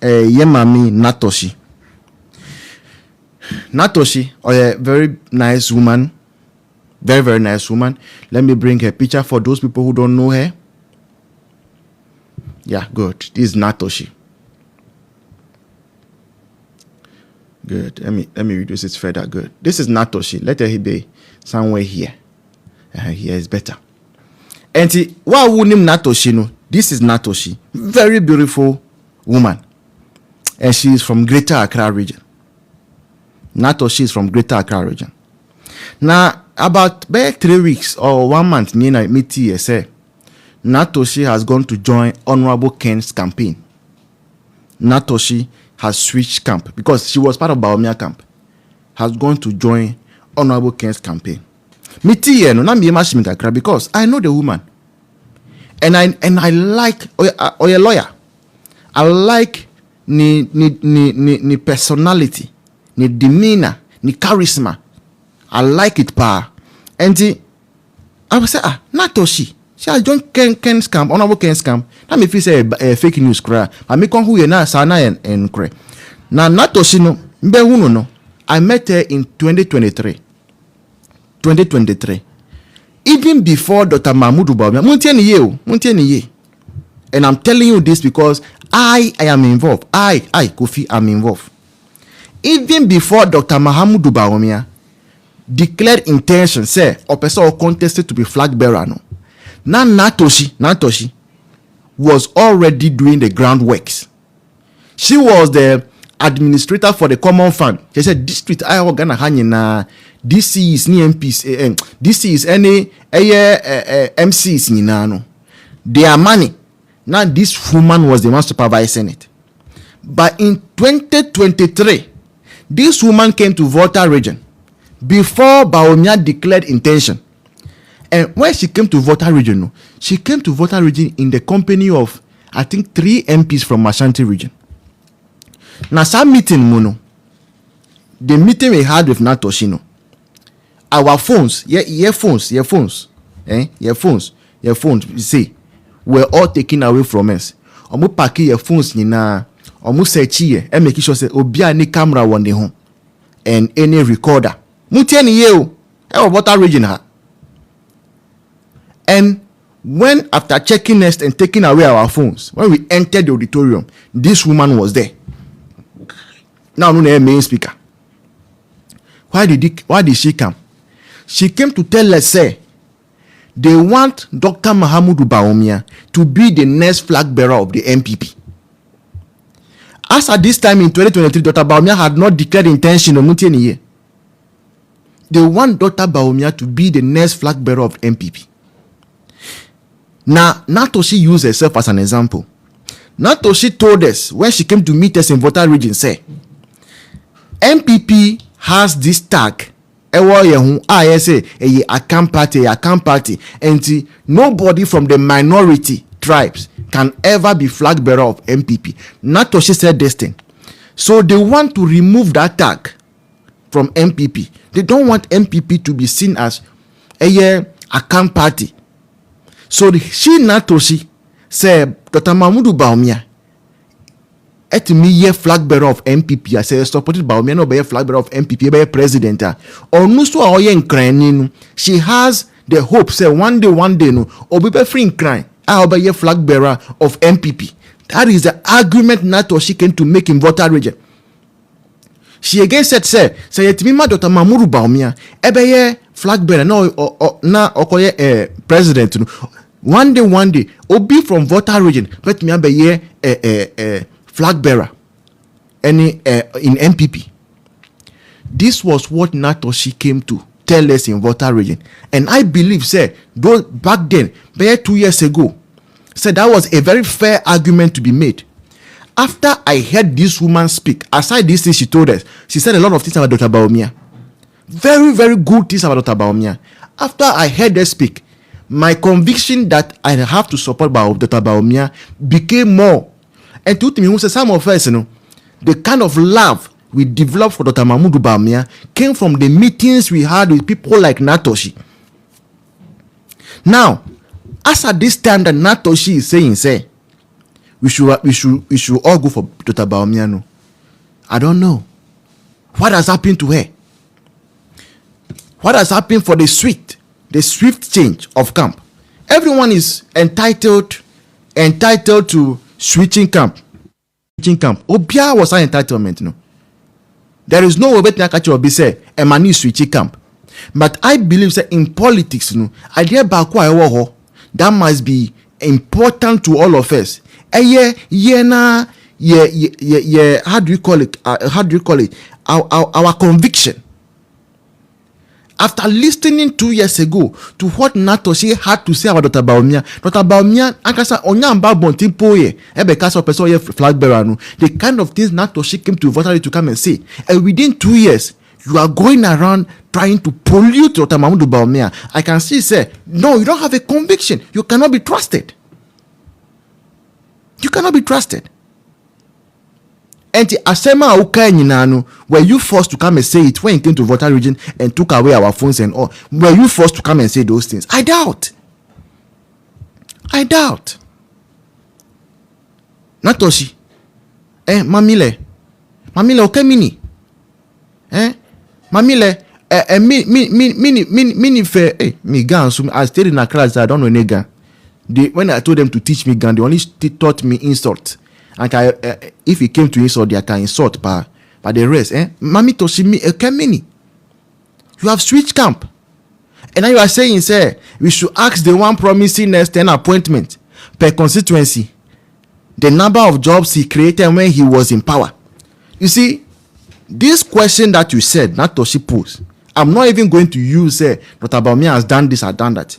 Yemami Naa Toshie. Naa Toshie, a very nice woman. Very, very nice woman. Let me bring her picture for those people who don't know her. Yeah, good. This is Naa Toshie. Good. Let me reduce it further. Good. This is Naa Toshie. Let her be somewhere here. Here is better. And see, why would name Naa Toshie? No, this is Naa Toshie. Very beautiful woman. And she is from Greater Accra region. Naa Toshie is from Greater Accra region. Now, about 3 weeks or 1 month, Nina Nati say Naa Toshie has gone to join Honorable Ken's campaign. Naa Toshie has switched camp because she was part of Bawumia camp. Has gone to join Honorable Ken's campaign. Nati no na me mashimita because I know the woman, and I like or a lawyer. I like ni personality, ni demeanor, ni charisma. I like it, pa. And I was say, Naa Toshie. She has joined Ken's camp, Honorable Ken's camp. That me feel say fake news, cry. I me come who you na sana and cry. Now Naa Toshie no, mbe huno no. I met her in 2023. 2023. Even before Dr. Mahmoud Bawumia, muntieni ye. And I'm telling you this because I am involved. I Kofi am involved. Even before Dr. Mahmoud Bawumia declared intention, say, or person or contested to be flag bearer. No. Now Naa Toshie was already doing the groundworks. She was the administrator for the common fund. She said, district I organa hanyina, DC is ni MPs, DC is any MCs ni nano. Their money. Now this woman was the one supervising it. But in 2023, this woman came to Volta region before Bawumia declared intention. And when she came to Volta region, she came to Volta region in the company of, I think, 3 MPs from Ashanti region. Now, some meeting, the meeting we had with Naa Toshie, our phones, earphones, you see, were all taken away from us. Omu paki earphones nina, omu searchi and make sure say obia any camera on the home and any recorder. Mutiani yeo, Volta region ha. And when after checking us and taking away our phones, when we entered the auditorium, this woman was there. Now, no main speaker. Why did she come? She came to tell us, say, they want Dr. Mahmoud Bawumia to be the next flag bearer of the MPP. As at this time in 2023, Dr. Bawumia had not declared intention of Mutiani. They want Dr. Bawumia to be the next flag bearer of MPP. Now, Naa Toshie used herself as an example. Naa Toshie told us when she came to meet us in Volta region, say, MPP has this tag. A camp party, and nobody from the minority tribes can ever be flag bearer of MPP. Naa Toshie said this thing. So they want to remove that tag from MPP. They don't want MPP to be seen as a camp party. So she, Naa Toshie, said, Dr. Mahmoud Bawumia, et me ye flag bearer of MPP. I said, supported Bawumia, no be flag bearer of MPP, be president. Or no so oye in crying. She has the hope, say one day, no, or be free in crying. I'll be a flag bearer of MPP. That is the argument Naa Toshie came to make in Volta region. She again said, say it me ma Dr. Mahmoud Bawumia, ebe flag bearer no na okoye president. One day, obi from Volta region, but me be flag bearer any in MPP. This was what Naa Toshie came to tell us in Volta region, and I believe, say, though back then, 2 years ago, said that was a very fair argument to be made. After I heard this woman speak, aside this thing she told us, she said a lot of things about Dr. Bawumia. Very, very good things about Dr. Bawumia. After I heard her speak, my conviction that I have to support Dr. Bawumia became more. And to me, who said some of us, the kind of love we developed for Dr. Mahmoud Bawumia came from the meetings we had with people like Naa Toshie. Now, as at this time that Naa Toshie is saying, say, we should all go for Dr. Bawumia? No, I don't know. What has happened to her? What has happened for the swift change of camp? Everyone is entitled to switching camp. Obia was an entitlement, no. There is no way better to be say a man is switching camp. But I believe that in politics, no, idea that must be important to all of us. How do you call it? Our conviction. After listening 2 years ago to what Naa Toshie had to say about Dr. Bawumia, Ankasa Onyamba Bontimpoye, Ebekasa Pesoye flag bearer, the kind of things Naa Toshie came to voter to come and say. And within 2 years, you are going around trying to pollute Dr. Mahmoud Bawumia. I can see, say, no, you don't have a conviction. You cannot be trusted. You cannot be trusted. And the Asema Ukanyinano, were you forced to come and say it when it came to voter region and took away our phones and all? Were you forced to come and say those things? I doubt. Naa Toshie. Mamile okemini. Mamile me Gan. So I stayed in a class. I don't know any Gan. When I told them to teach me Gan, they only taught me insult. And if it came to insult, they can insult, but the rest, Mami Toshie me okemini. You have switched camp, and now you are saying, say, we should ask the one promising next 10 appointment per constituency, the number of jobs he created when he was in power. You see, this question that you said, Naa Toshie posed, I'm not even going to use, say, Dr. Bawumia has done this or done that.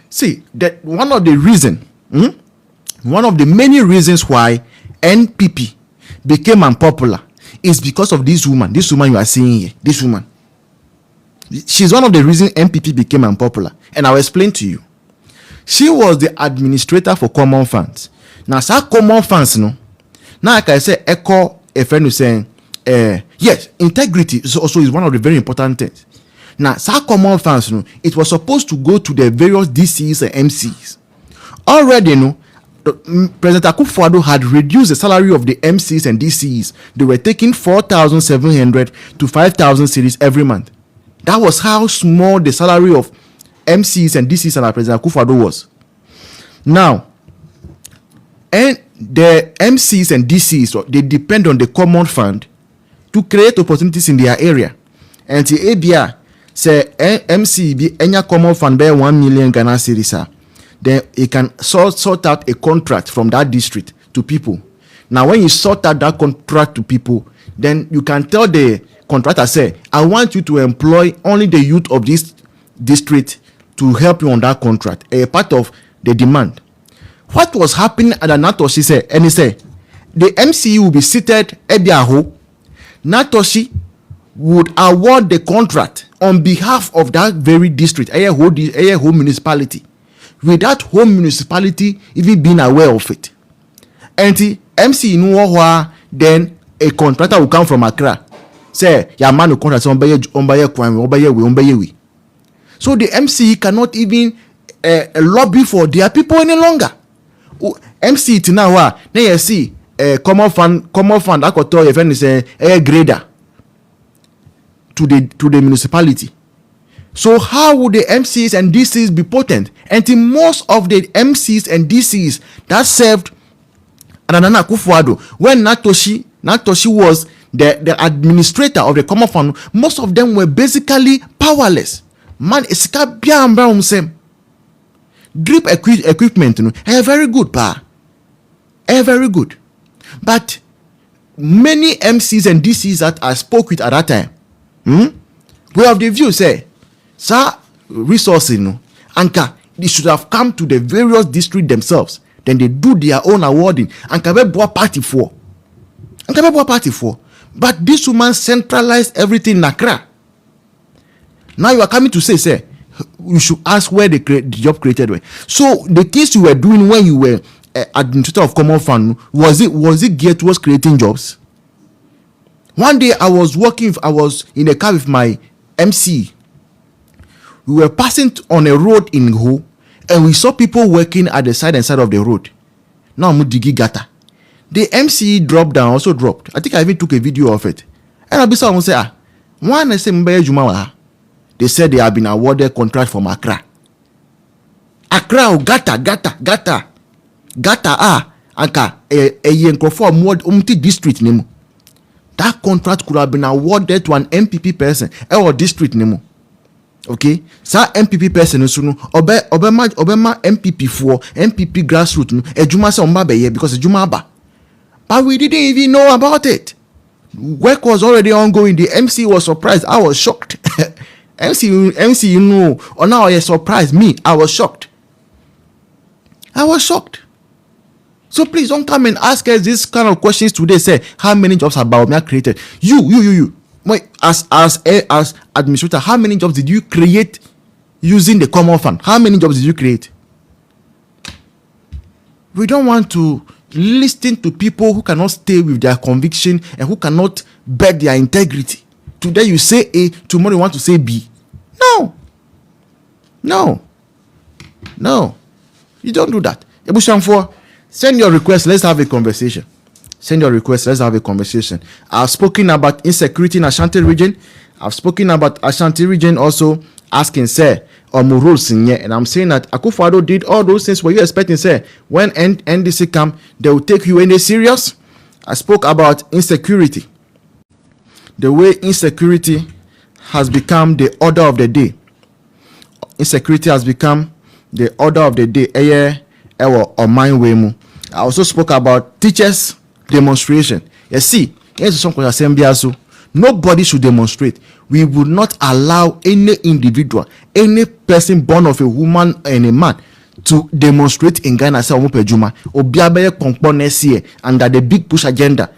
See, that one of the many reasons why NPP became unpopular is because of this woman you are seeing here. This woman, she's one of the reasons NPP became unpopular, and I'll explain to you. She was the administrator for common funds. Now, common funds, no. Now, like I say, echo a friend who's saying, yes, integrity also is one of the very important things. Now, common funds, no, it was supposed to go to the various DCs and MCs. Already, no, President Akufo-Addo had reduced the salary of the MCs and DCs. They were taking 4,700 to 5,000 cedis every month. That was how small the salary of MCs and DCs and President Akufo-Addo was. Now, and the MCs and DCs, they depend on the common fund to create opportunities in their area. And the ABR say MC be any common fund by 1 million Ghana cedis. Then it can sort out a contract from that district to people. Now, when you sort out that contract to people, then you can tell the contractor, say, I want you to employ only the youth of this district to help you on that contract, a part of the demand. What was happening at the Naa Toshie said, and he said, the MCE will be seated at their home. Naa Toshie would award the contract on behalf of that very district, a whole municipality, without home municipality even being aware of it. And the MC in then a contractor will come from Accra. Say, your man will contract on by. So the MC cannot even lobby for their people any longer. MC now, now you see common fund I could tell your friend is a grader to the municipality. So how would the MCs and DCs be potent? And most of the MCs and DCs that served Nana Akufo-Addo, when Naa Toshie was the administrator of the common fund, most of them were basically powerless. Man, drip equipment, very good, very good. But many MCs and DCs that I spoke with at that time, we have the view say, sir, resources, Anka, they should have come to the various districts themselves. Then they do their own awarding. And can be party for. But this woman centralized everything in Accra. Now you are coming to say, you should ask where the job created were. So the things you were doing when you were administrator of common fund, was it geared towards creating jobs? One day I was in a car with my MC. We were passing on a road in Ho, and we saw people working at the side of the road. Now I'm digi gata. The MCE drop down also dropped. I think I even took a video of it. And I'll be someone say, one I say they said they have been awarded contract from Accra. Accra, Gata, Anka, a yenko for more district name. That contract could have been awarded to an MPP person or district name. Okay, sa MPP person no obema MPP for MPP grassroots no ejuma se omba be because ejuma aba. But we didn't even know about it. Work was already ongoing. The MC was surprised. I was shocked. MC, you know, or now you surprised me. I was shocked. So please don't come and ask us this kind of questions today. Say how many jobs have Bawumia created? You. Wait, as administrator, how many jobs did you create using the common fund? How many jobs did you create? We don't want to listen to people who cannot stay with their conviction and who cannot bet their integrity. Today you say A, tomorrow you want to say B. No. You don't do that. Ebushamfo, send your request. Let's have a conversation. I've spoken about insecurity in Ashanti region. I've spoken about Ashanti region also asking, say, rules in here. And I'm saying that Akufo-Addo did all those things. Were you expecting, say, when NDC come, they will take you any serious? I spoke about insecurity. The way insecurity has become the order of the day. Insecurity has become the order of the day. Or mind way. I also spoke about teachers' demonstration. You see, here's some assembly also. Nobody should demonstrate. We would not allow any individual, any person born of a woman and a man to demonstrate in Ghana. Say omupejuma obiabe pompon next year under the big push agenda.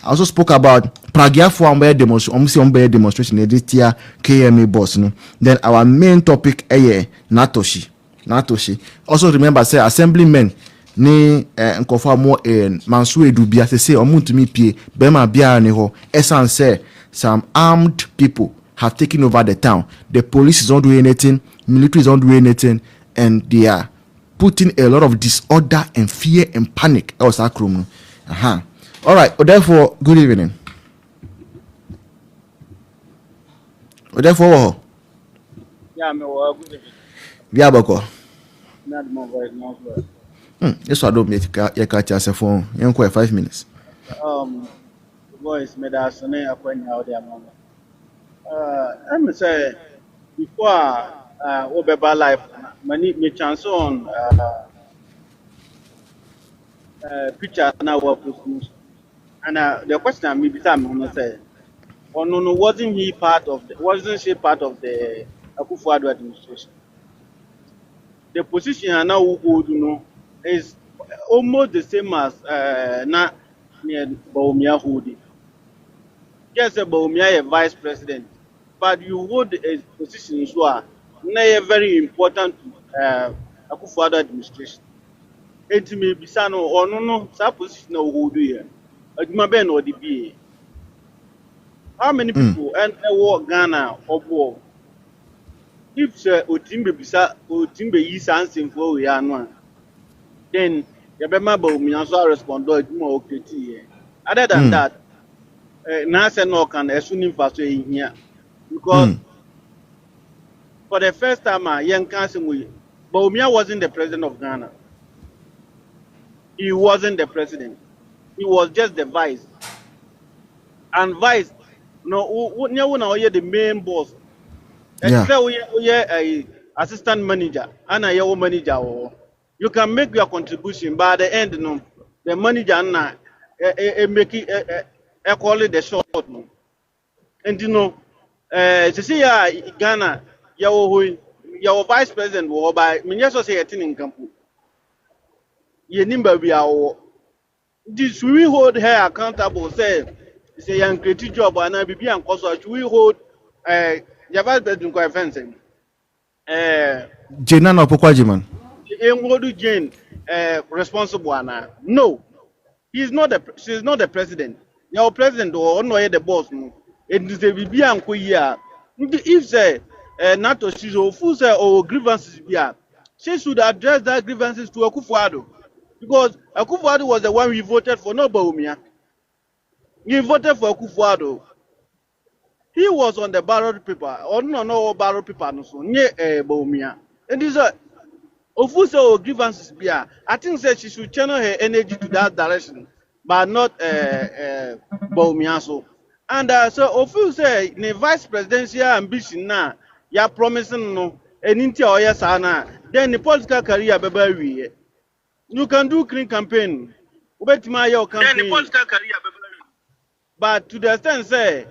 I also spoke about Pragia for demonstration this year KMA boss. No? Then our main topic Naa Toshie. Also remember, say assemblymen ni nkofo mo manso edubia say omuntumi pie bema bia ne ho esan say some armed people have taken over the town. The police is not doing anything, military is not doing anything, and they are putting a lot of disorder and fear and panic. All right, therefore, good evening. Therefore, yeah, good evening. Biaboko. Not more voice, more voice. Yes, I don't make your catch as a phone. You quite 5 minutes. Voice made us a point out there, mama. I'm say before Obeba life, me chance on picture now was and the question I me beside say, oh no, wasn't she part of the Akufo-Addo administration? The position I now hold, is almost the same as Naa Bawumia holding. Yes, Bawumia is vice president, but you hold a position so are very important to Akufo-Addo administration. It may be sano or no, that position no hold here. Adjumaben or the BA. How many people and work Ghana or more? If Otimbe is answering for we are one, then Yabema Bawumia also respond more okay. Other than that, Nasa no can assume for here because for the first time, young council, Bawumia wasn't the president of Ghana. He wasn't the president. He was just the vice. And vice, no, the main boss. Assistant manager and a your manager. You can make your contribution, but at the end, no, the manager make it call it the short. No. And Ghana, your vice president will by Minister Society in Campo. Yenimba we are this we hold her accountable, say it's a young creative job and I be and cause we hold Java bedroom quite fencing. Jenana Pokwajiman. Jane responsible no. She's not the president. Your president or no the boss no. It is a BB and Koya. If say Naa Toshie full say or grievances be she should address that grievances to Akufo-Addo. Because Akufo-Addo was the one we voted for, not Bawumia. He voted for Akufo-Addo. He was on the ballot paper, or no ballot paper, no so near Bawumia. And this Ofuso grievances. I think that she should channel her energy to that direction, but not Bawumia. So, and so Ofu say the vice presidential ambition now, ya promising no, and into or yes, then the political career baby. You can do clean campaign. Wait my your campaign. Then the political career but to the extent say,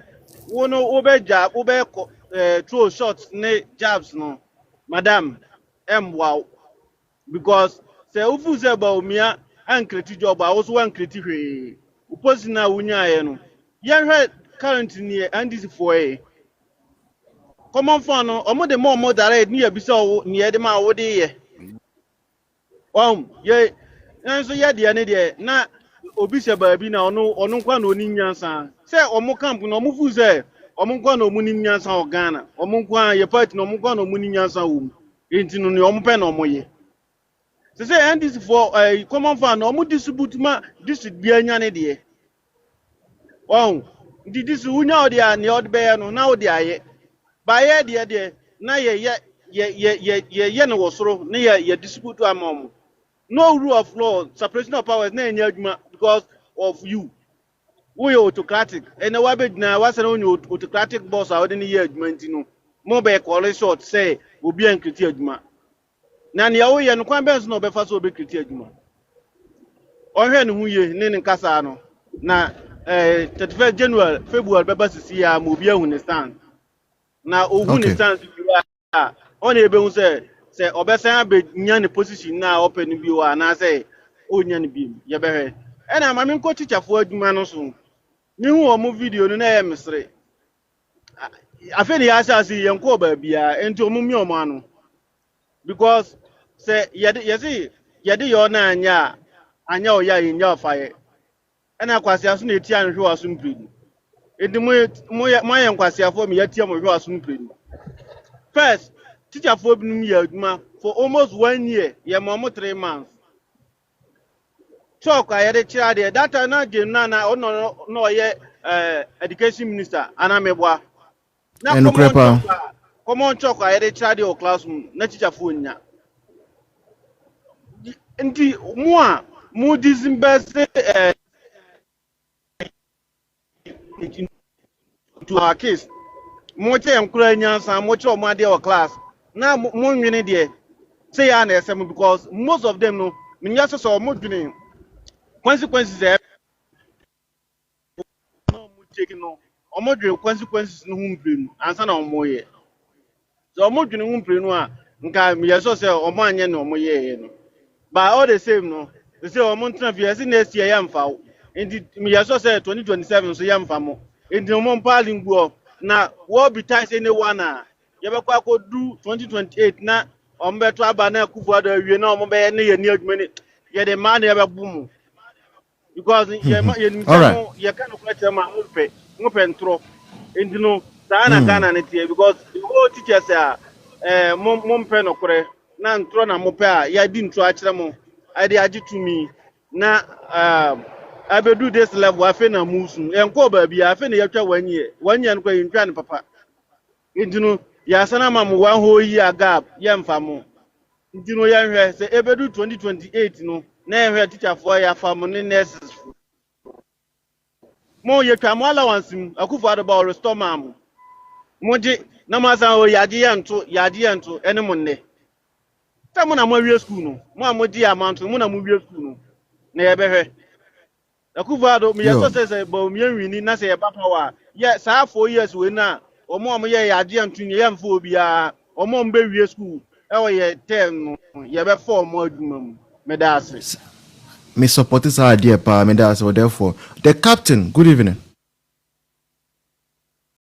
we no obeja throw shots ne jabs no, madam, wow. Because say ufu say Bawumia and create job, I also want create we. Uposi na unya no. Yan currently and this for a common fun no. Omo de more direct ni ebisa ni de ma wo de ye. Ye and so ye de na obi se baabi na ono nkwa na oni nyansa. Say omo camp no omo fu say omo nkwa na omo ni nyansa o Ghana. Omo nkwa ye party na omo nkwa na omo ni nyansa wo. Enti no ni omo pe na omo ye. So say and this for common fan omo distribute ma district bia nya ne de. This unya odi a ne odi be no na odi aye. Ba ye de na ye no wosoro na ye distribute amom. No rule of law, separation of powers na enya adwuma because of you. We autocratic. And wa be na wa say no autocratic boss a odi ne ye adwuma ntino. Mo be call short say obi an kriti adwuma. Na ne yawo ye no kwan benso no be fa so obi kriti adwuma. Ohwe ne hu ye ne nkasa no. Na 31 January February beba sisi ya mo bi ehun ne stand. Na ohu ne stand bi on ebe hu say obesan be nya ne position na open bi wa na say onya ne bi ye be hwe. E na ma me nko teacherfo adwuma no so. Ni hu o mo video no na ye mesre. Afi ne ya asasi ye nko ba bia enti o mo mi o mo anu. Because say yesi yede yo na anya o ya nya ofaye. Ena kwasi aso na eti anhwe aso mpredi. Edi mo ye nkwasi afo me yatia mo hwe aso mpredi. First, teacher for binum ye adwuma for almost 1 year, ye mo 3 months. Talk ayede kira de that time na game na no ye education minister anamebwa. Na come on talk ayede kira de o classroom na teacher for nya. Ndi mo disinvest to our case. Moche enkura nyansa moche o made o class na mo nwene de say ya na esem because most of them no minya so mo dwene consequences no mo take no o mo dwene consequences no humprenu ansa na o mo ye so o mo dwene humprenu a nka miya so say o mo anye na o mo ye no but all the same no they say o mo ntna fi ese na esi ya mfa enti miya so say 2027 so ya mfa mo enti o mo mpa lingwo na what be ties anyone ye be kwa ko do 2028 na ombeto aba na Akufo-Addo awie na ombe ye ne ye ni adwuma ni ye de man ye be bumu because ye ni ye kan ko tell ma ngope ntro enti no sa na Ghana ne tie because the whole teachers mo mpe no kore na ntro na mo pe a ya di ntro a kire mo I dey agi to me na I be do this level afi na musu enko ba bia afi na yetwa 1 year nko yintwa ne papa intino ya sana ma mo 1 whole year gap ye mfa mo intino ya hwe se ebedu 2028 no na ehwe teacher for ya fa mo ne nurses mo yetwa mo allowance mu Akufo-Addo ba restore ma mo je na ma san o yaje yanto ene mo nne ta mo na mo wie school no mo di amount mo na mo wie school no na ye be hwe Akufo-Addo me yeso say Bawumia wini na say ba power ye saa 4 years we na omo ye yaje antuni ye mfa obia omo mbe wie school e wo ye 10 no ye be 4 mo adwuma mu me da ase me support this idea pa me da ase therefore the captain good evening